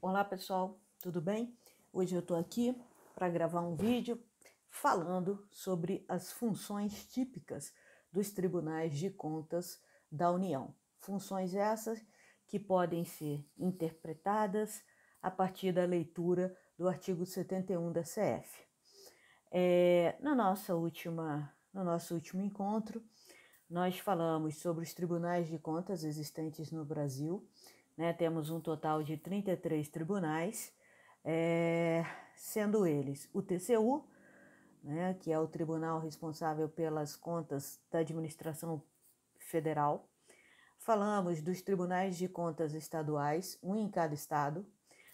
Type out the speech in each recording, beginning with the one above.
Olá pessoal, tudo bem? Hoje eu estou aqui para gravar um vídeo falando sobre as funções típicas dos tribunais de contas da União. Funções essas que podem ser interpretadas a partir da leitura do artigo 71 da CF. No nosso último encontro, nós falamos sobre os tribunais de contas existentes no Brasil, né? Temos um total de 33 tribunais, sendo eles o TCU, né, que é o tribunal responsável pelas contas da administração federal. Falamos dos tribunais de contas estaduais, um em cada estado,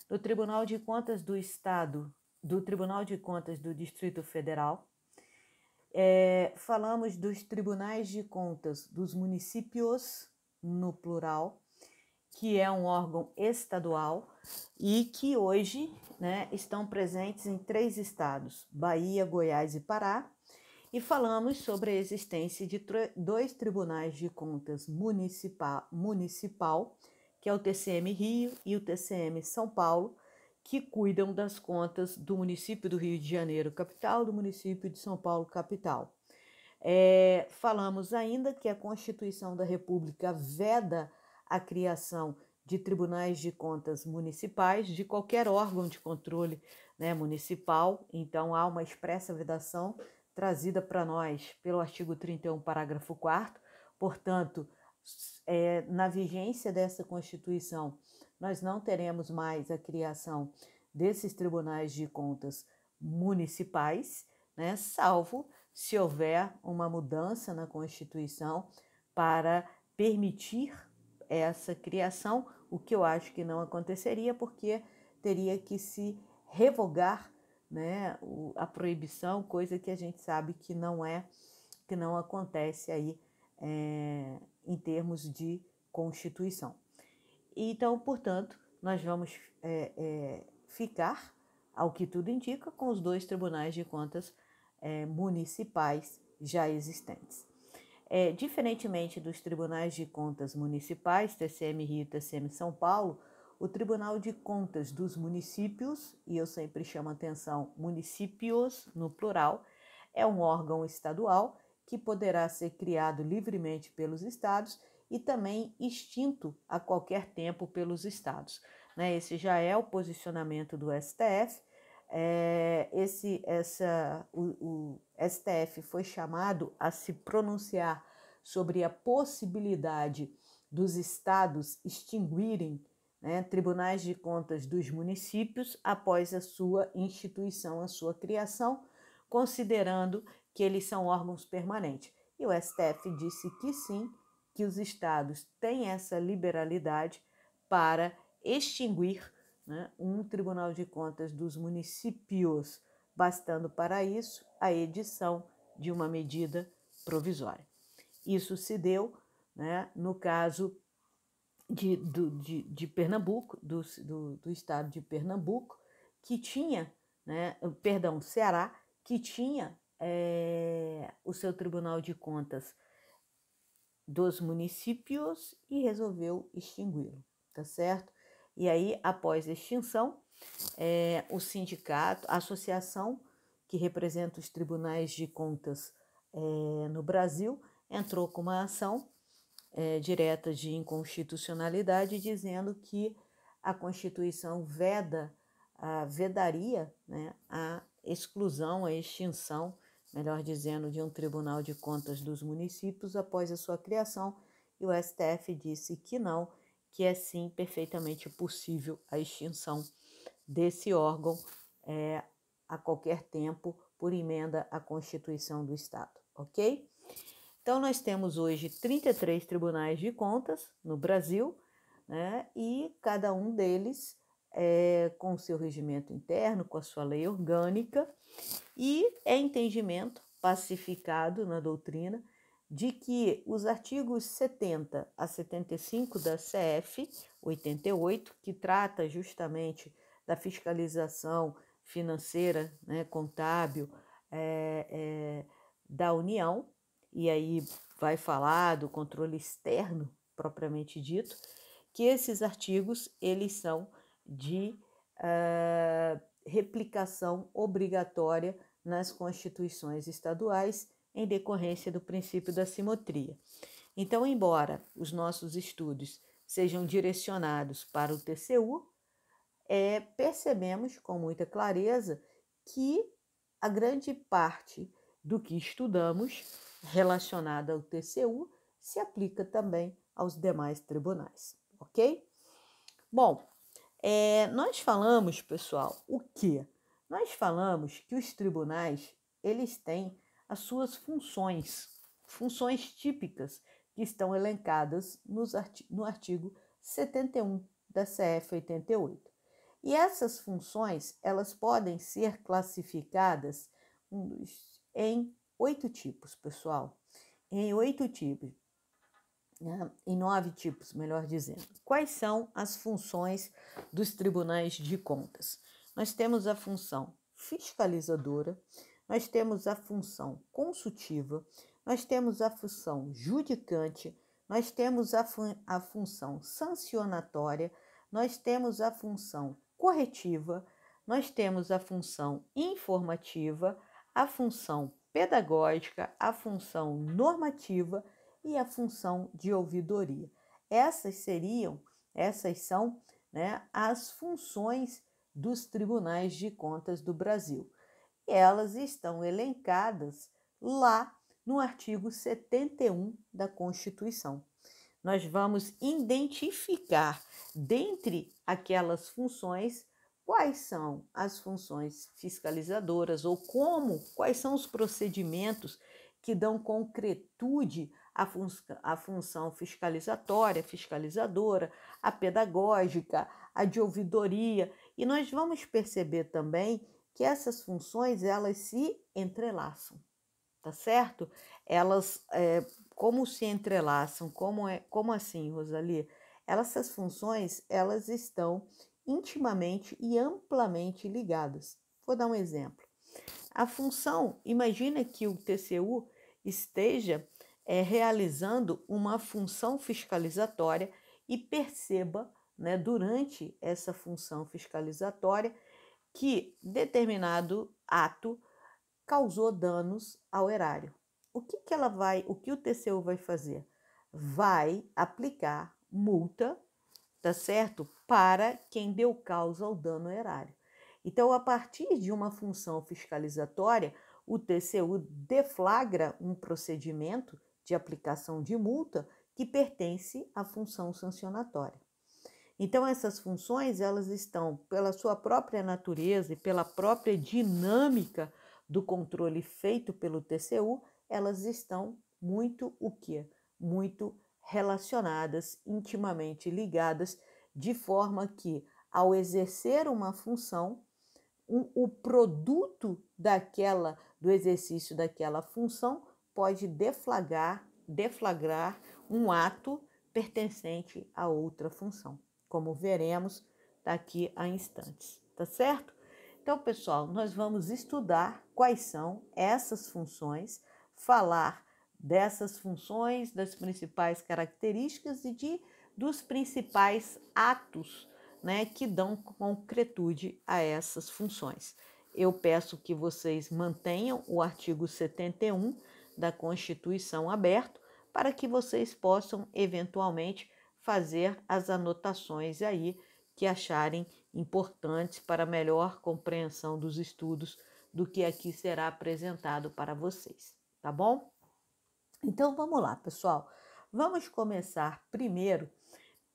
do Tribunal de Contas do Estado, do Tribunal de Contas do Distrito Federal. Falamos dos tribunais de contas dos municípios, no plural, que é um órgão estadual e que hoje, né, estão presentes em 3 estados, Bahia, Goiás e Pará. E falamos sobre a existência de 2 tribunais de contas municipal, que é o TCM Rio e o TCM São Paulo, que cuidam das contas do município do Rio de Janeiro, capital, do município de São Paulo, capital. Falamos ainda que a Constituição da República veda a criação de tribunais de contas municipais, de qualquer órgão de controle, né, municipal. Então, há uma expressa vedação trazida para nós pelo artigo 31, parágrafo 4º. Portanto, na vigência dessa Constituição, nós não teremos mais a criação desses tribunais de contas municipais, né, salvo se houver uma mudança na Constituição para permitir essa criação, o que eu acho que não aconteceria, porque teria que se revogar, né, a proibição, coisa que a gente sabe que não acontece aí em termos de Constituição. Então, portanto, nós vamos ficar, ao que tudo indica, com os 2 tribunais de contas municipais já existentes. Diferentemente dos tribunais de contas municipais, TCM Rio e TCM São Paulo, o Tribunal de Contas dos Municípios, e eu sempre chamo atenção municípios no plural, é um órgão estadual que poderá ser criado livremente pelos estados e também extinto a qualquer tempo pelos estados, né? Esse já é o posicionamento do STF. O STF foi chamado a se pronunciar sobre a possibilidade dos estados extinguirem, né, tribunais de contas dos municípios após a sua instituição, a sua criação, considerando que eles são órgãos permanentes. E o STF disse que sim, que os estados têm essa liberalidade para extinguir, né, um Tribunal de Contas dos municípios, bastando para isso a edição de uma medida provisória. Isso se deu, né, no caso de Pernambuco, do estado de Pernambuco, que tinha, né, Ceará, que tinha o seu Tribunal de Contas dos municípios e resolveu extingui-lo, tá certo? E aí, após a extinção, o sindicato, a associação que representa os tribunais de contas no Brasil, entrou com uma ação direta de inconstitucionalidade, dizendo que a Constituição vedaria, né, a exclusão, a extinção, melhor dizendo, de um Tribunal de Contas dos municípios após a sua criação, e o STF disse que não, que é sim perfeitamente possível a extinção desse órgão a qualquer tempo por emenda à Constituição do Estado, ok? Então, nós temos hoje 33 tribunais de contas no Brasil, né, e cada um deles com o seu regimento interno, com a sua lei orgânica, e é entendimento pacificado na doutrina de que os artigos 70 a 75 da CF 88, que trata justamente da fiscalização financeira, né, contábil da União, e aí vai falar do controle externo propriamente dito, que esses artigos eles são de replicação obrigatória nas constituições estaduais em decorrência do princípio da simetria. Então, embora os nossos estudos sejam direcionados para o TCU, percebemos com muita clareza que a grande parte do que estudamos relacionado ao TCU se aplica também aos demais tribunais, ok? Bom, nós falamos, pessoal, o quê? Nós falamos que os tribunais, eles têm as suas funções típicas que estão elencadas no artigo 71 da CF 88. E essas funções, elas podem ser classificadas em 8 tipos, pessoal. Em 8 tipos, né? Em 9 tipos, melhor dizendo. Quais são as funções dos tribunais de contas? Nós temos a função fiscalizadora, nós temos a função consultiva, nós temos a função judicante, nós temos a função sancionatória, nós temos a função corretiva, nós temos a função informativa, a função pedagógica, a função normativa e a função de ouvidoria. Essas são, né, as funções dos tribunais de contas do Brasil. E elas estão elencadas lá no artigo 71 da Constituição. Nós vamos identificar, dentre aquelas funções, quais são as funções fiscalizadoras ou quais são os procedimentos que dão concretude à função fiscalizatória, fiscalizadora, a pedagógica, a de ouvidoria. E nós vamos perceber também que essas funções, elas se entrelaçam, tá certo? Elas, como se entrelaçam? Como assim, Rosalie? Essas funções, elas estão intimamente e amplamente ligadas. Vou dar um exemplo. A função, imagina que o TCU esteja realizando uma função fiscalizatória e perceba, né, durante essa função fiscalizatória que determinado ato causou danos ao erário. O que o TCU vai fazer? Vai aplicar multa, tá certo? Para quem deu causa ao dano ao erário. Então, a partir de uma função fiscalizatória, o TCU deflagra um procedimento de aplicação de multa que pertence à função sancionatória. Então, essas funções, elas estão, pela sua própria natureza e pela própria dinâmica do controle feito pelo TCU, elas estão muito muito relacionadas, intimamente ligadas, de forma que, ao exercer uma função, o produto do exercício daquela função pode deflagrar um ato pertencente a outra função, como veremos daqui a instantes, tá certo? Então, pessoal, nós vamos estudar quais são essas funções, falar dessas funções, das principais características e dos principais atos, né, que dão concretude a essas funções. Eu peço que vocês mantenham o artigo 71 da Constituição aberto para que vocês possam, eventualmente, fazer as anotações aí que acharem importantes para melhor compreensão dos estudos do que aqui será apresentado para vocês, tá bom? Então, vamos lá, pessoal. Vamos começar primeiro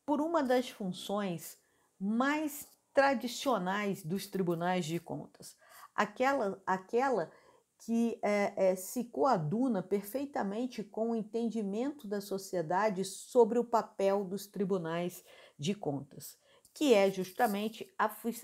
por uma das funções mais tradicionais dos tribunais de contas, aquela que se coaduna perfeitamente com o entendimento da sociedade sobre o papel dos tribunais de contas, que é justamente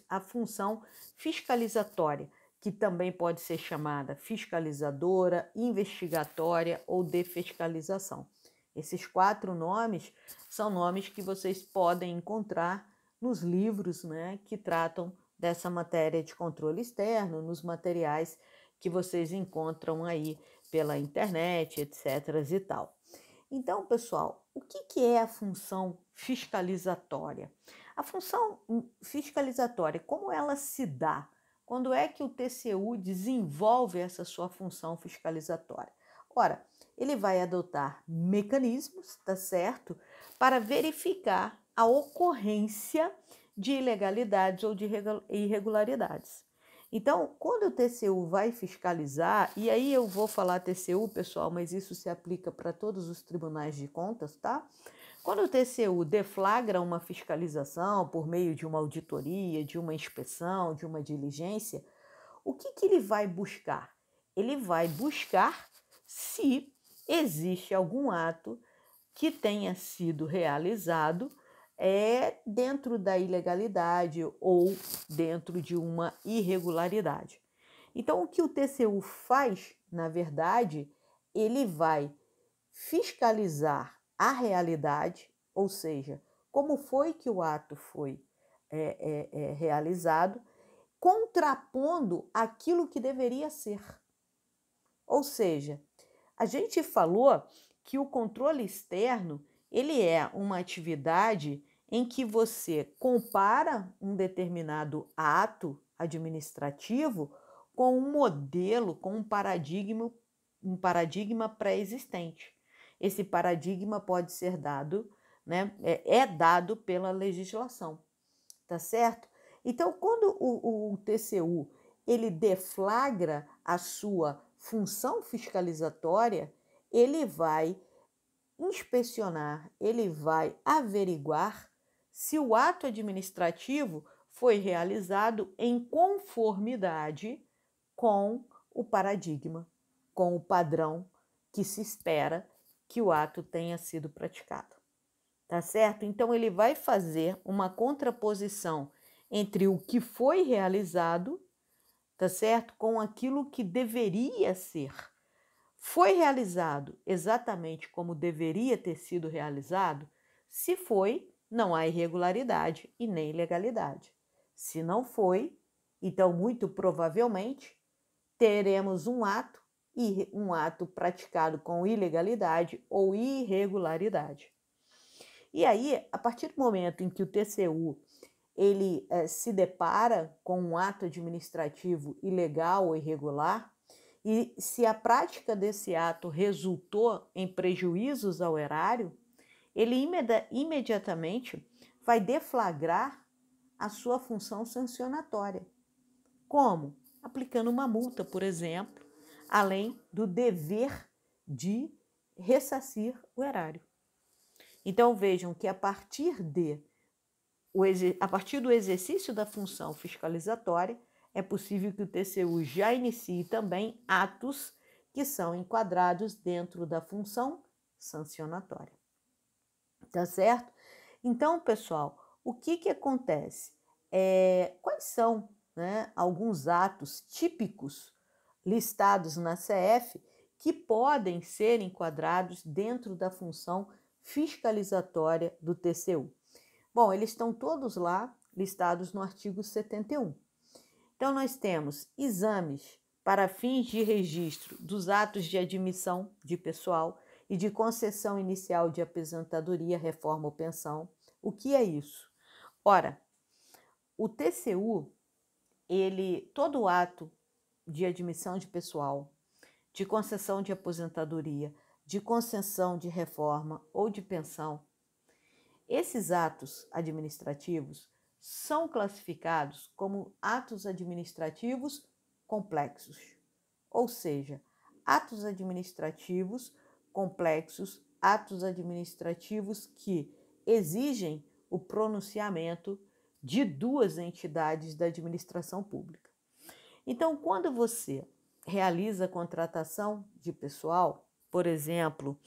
a função fiscalizatória, que também pode ser chamada fiscalizadora, investigatória ou de fiscalização. Esses 4 nomes são nomes que vocês podem encontrar nos livros, né, que tratam dessa matéria de controle externo, nos materiais que vocês encontram aí pela internet, etc. e tal. Então, pessoal, o que é a função fiscalizatória? A função fiscalizatória, como ela se dá? Quando é que o TCU desenvolve essa sua função fiscalizatória? Ora, ele vai adotar mecanismos, tá certo? Para verificar a ocorrência de ilegalidades ou de irregularidades. Então, quando o TCU vai fiscalizar, e aí eu vou falar TCU, pessoal, mas isso se aplica para todos os tribunais de contas, tá? Quando o TCU deflagra uma fiscalização por meio de uma auditoria, de uma inspeção, de uma diligência, o que ele vai buscar? Ele vai buscar se existe algum ato que tenha sido realizado dentro da ilegalidade ou dentro de uma irregularidade. Então, o que o TCU faz, na verdade, ele vai fiscalizar a realidade, ou seja, como foi que o ato foi realizado, contrapondo aquilo que deveria ser. Ou seja, a gente falou que o controle externo ele é uma atividade em que você compara um determinado ato administrativo com um modelo, com um paradigma pré-existente. Esse paradigma pode ser dado, né, é dado pela legislação, tá certo? Então, quando o TCU ele deflagra a sua função fiscalizatória, ele vai inspecionar, ele vai averiguar se o ato administrativo foi realizado em conformidade com o paradigma, com o padrão que se espera que o ato tenha sido praticado. Tá certo? Então, ele vai fazer uma contraposição entre o que foi realizado, tá certo? Com aquilo que deveria ser. Foi realizado exatamente como deveria ter sido realizado? Se foi, não há irregularidade e nem ilegalidade. Se não foi, então, muito provavelmente, teremos um ato praticado com ilegalidade ou irregularidade. E aí, a partir do momento em que o TCU ele se depara com um ato administrativo ilegal ou irregular, e se a prática desse ato resultou em prejuízos ao erário, ele imediatamente vai deflagrar a sua função sancionatória. Como? Aplicando uma multa, por exemplo, além do dever de ressarcir o erário. Então vejam que a partir do exercício da função fiscalizatória, é possível que o TCU já inicie também atos que são enquadrados dentro da função sancionatória. Tá certo? Então, pessoal, o que acontece? Quais são, né, alguns atos típicos listados na CF que podem ser enquadrados dentro da função fiscalizatória do TCU? Bom, eles estão todos lá listados no artigo 71. Então, nós temos exames para fins de registro dos atos de admissão de pessoal e de concessão inicial de aposentadoria, reforma ou pensão. O que é isso? Ora, o TCU, todo ato de admissão de pessoal, de concessão de aposentadoria, de concessão de reforma ou de pensão, esses atos administrativos são classificados como atos administrativos complexos, ou seja, atos administrativos complexos, atos administrativos que exigem o pronunciamento de duas entidades da administração pública. Então, quando você realiza a contratação de pessoal, por exemplo,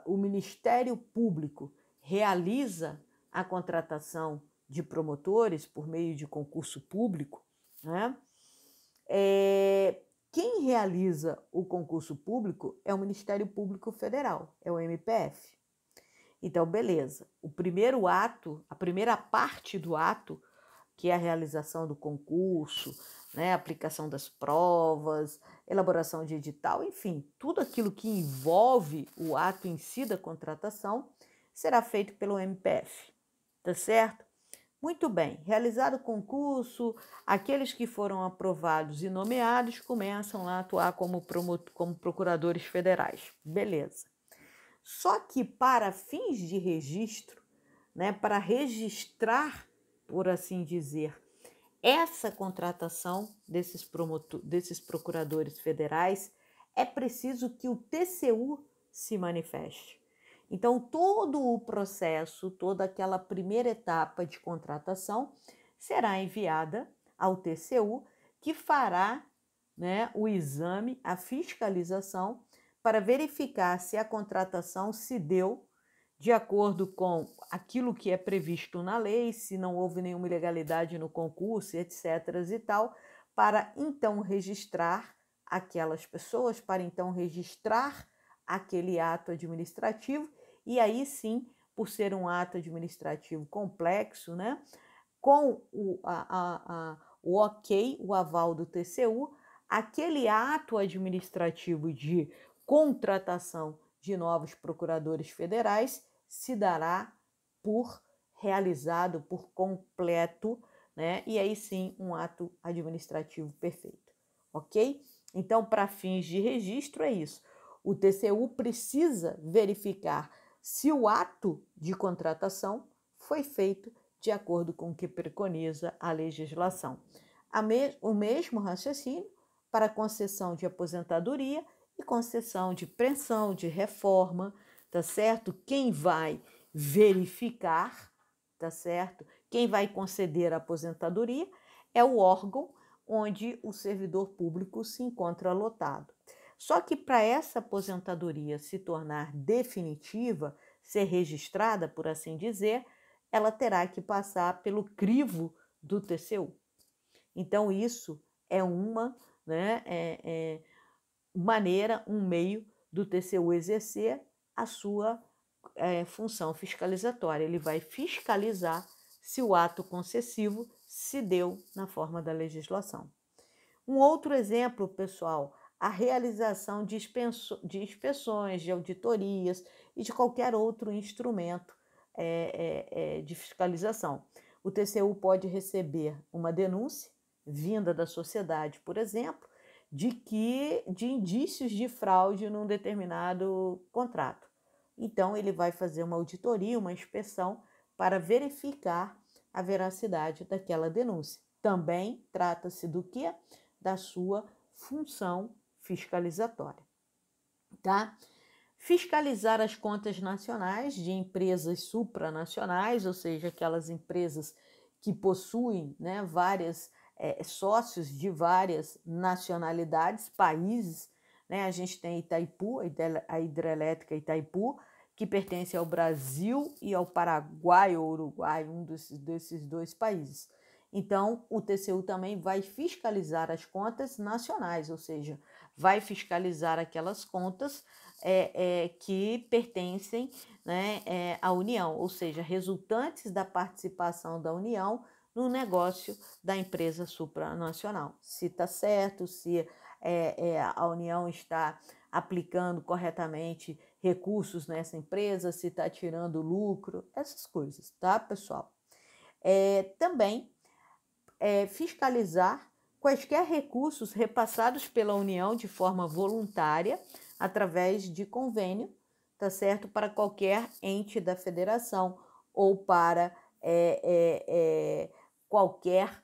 o Ministério Público realiza a contratação de promotores por meio de concurso público, né? Quem realiza o concurso público é o Ministério Público Federal, é o MPF. Então, beleza. O primeiro ato, a primeira parte do ato, que é a realização do concurso, né, aplicação das provas, elaboração de edital, enfim, tudo aquilo que envolve o ato em si da contratação, será feito pelo MPF, tá certo? Muito bem, realizado o concurso, aqueles que foram aprovados e nomeados começam lá a atuar como procuradores federais. Beleza. Só que para fins de registro, né, para registrar, por assim dizer, essa contratação desses procuradores federais, é preciso que o TCU se manifeste. Então, todo o processo, toda aquela primeira etapa de contratação será enviada ao TCU, que fará, né, o exame, a fiscalização, para verificar se a contratação se deu de acordo com aquilo que é previsto na lei, se não houve nenhuma ilegalidade no concurso, etc. e tal, para então registrar aquelas pessoas, para então registrar aquele ato administrativo, e aí sim, por ser um ato administrativo complexo, né, com o ok, o aval do TCU, aquele ato administrativo de contratação de novos procuradores federais se dará por realizado, por completo, né? E aí sim um ato administrativo perfeito, ok? Então, para fins de registro, é isso. O TCU precisa verificar se o ato de contratação foi feito de acordo com o que preconiza a legislação. O mesmo raciocínio para concessão de aposentadoria e concessão de pensão, de reforma, tá certo? Quem vai verificar, tá certo? Quem vai conceder a aposentadoria é o órgão onde o servidor público se encontra lotado. Só que para essa aposentadoria se tornar definitiva, ser registrada, por assim dizer, ela terá que passar pelo crivo do TCU. Então, isso é uma, né, maneira, um meio do TCU exercer a sua função fiscalizatória. Ele vai fiscalizar se o ato concessivo se deu na forma da legislação. Um outro exemplo, pessoal, a realização de inspeções, de auditorias e de qualquer outro instrumento de fiscalização. O TCU pode receber uma denúncia vinda da sociedade, por exemplo, de indícios de fraude num determinado contrato. Então, ele vai fazer uma auditoria, uma inspeção para verificar a veracidade daquela denúncia. Também trata-se do quê? Da sua função fiscalizatória, tá? Fiscalizar as contas nacionais de empresas supranacionais, ou seja, aquelas empresas que possuem, né, várias sócios de várias nacionalidades, países, né? A gente tem Itaipu, a hidrelétrica Itaipu, que pertence ao Brasil e ao Paraguai ou Uruguai, um desses dois países. Então, o TCU também vai fiscalizar as contas nacionais, ou seja, vai fiscalizar aquelas contas que pertencem, né, à União, ou seja, resultantes da participação da União no negócio da empresa supranacional. Se está certo, se a União está aplicando corretamente recursos nessa empresa, se está tirando lucro, essas coisas, tá, pessoal? Também fiscalizar quaisquer recursos repassados pela União de forma voluntária, através de convênio, tá certo? Para qualquer ente da federação ou para qualquer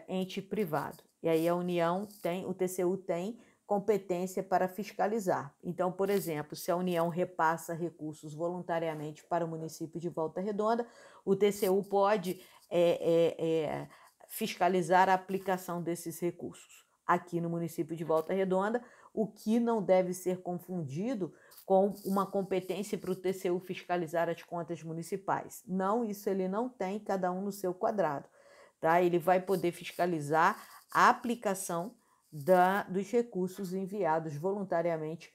ente privado. E aí a União tem, o TCU tem competência para fiscalizar. Então, por exemplo, se a União repassa recursos voluntariamente para o município de Volta Redonda, o TCU pode fiscalizar a aplicação desses recursos aqui no município de Volta Redonda, o que não deve ser confundido com uma competência para o TCU fiscalizar as contas municipais. Não, isso ele não tem, cada um no seu quadrado, tá? Ele vai poder fiscalizar a aplicação dos recursos enviados voluntariamente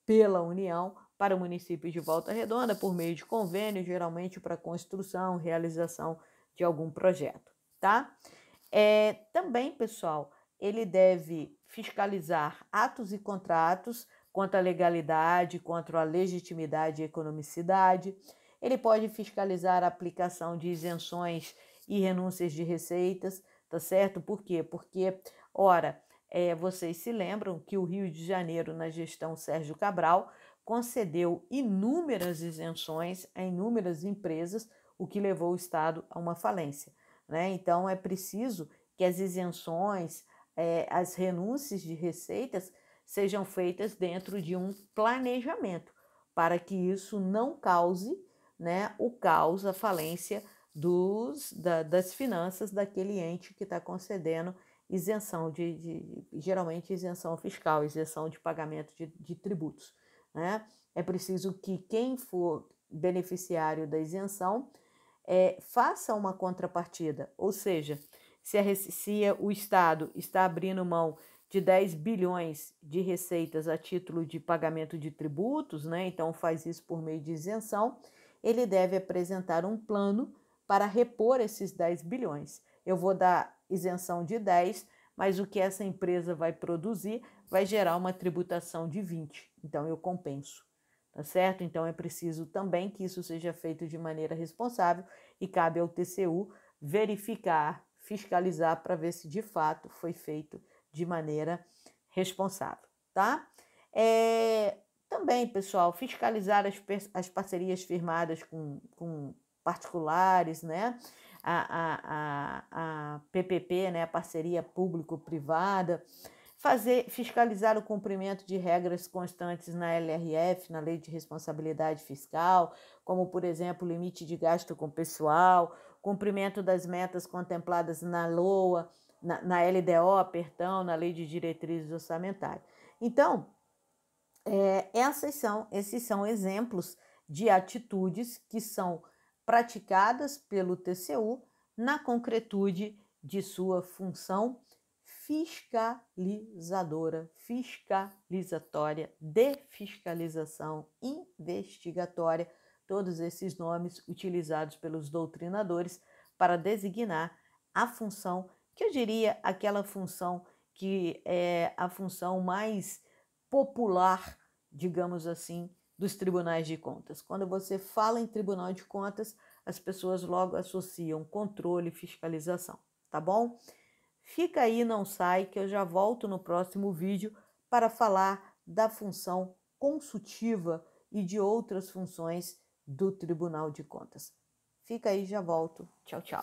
pela União para o município de Volta Redonda por meio de convênio, geralmente para construção, realização de algum projeto, tá? Também, pessoal, ele deve fiscalizar atos e contratos quanto à legalidade, quanto à legitimidade e economicidade. Ele pode fiscalizar a aplicação de isenções e renúncias de receitas, tá certo? Por quê? Porque, ora, vocês se lembram que o Rio de Janeiro, na gestão Sérgio Cabral, concedeu inúmeras isenções a inúmeras empresas, o que levou o Estado a uma falência, né? Então, é preciso que as isenções, as renúncias de receitas sejam feitas dentro de um planejamento, para que isso não cause, né, o caos, a falência das finanças daquele ente que está concedendo isenção geralmente isenção fiscal, isenção de pagamento de tributos, né? É preciso que quem for beneficiário da isenção faça uma contrapartida, ou seja, se o Estado está abrindo mão de 10 bilhões de receitas a título de pagamento de tributos, né? Então faz isso por meio de isenção, ele deve apresentar um plano para repor esses 10 bilhões. Eu vou dar isenção de 10, mas o que essa empresa vai produzir vai gerar uma tributação de 20, então eu compenso, tá certo? Então é preciso também que isso seja feito de maneira responsável e cabe ao TCU verificar, fiscalizar para ver se de fato foi feito de maneira responsável, tá? Também, pessoal, fiscalizar as parcerias firmadas com particulares, né? A PPP, né? A parceria público-privada, fiscalizar o cumprimento de regras constantes na LRF, na Lei de Responsabilidade Fiscal, como, por exemplo, limite de gasto com pessoal, cumprimento das metas contempladas na LOA, na LDO, perdão, na Lei de Diretrizes Orçamentárias. Então, esses são exemplos de atitudes que são praticadas pelo TCU na concretude de sua função fiscalizadora, fiscalizatória, de fiscalização, investigatória, todos esses nomes utilizados pelos doutrinadores para designar a função, que eu diria aquela função que é a função mais popular, digamos assim, dos tribunais de contas. Quando você fala em tribunal de contas, as pessoas logo associam controle e fiscalização, tá bom? Fica aí, não sai, que eu já volto no próximo vídeo para falar da função consultiva e de outras funções do Tribunal de Contas. Fica aí, já volto. Tchau, tchau.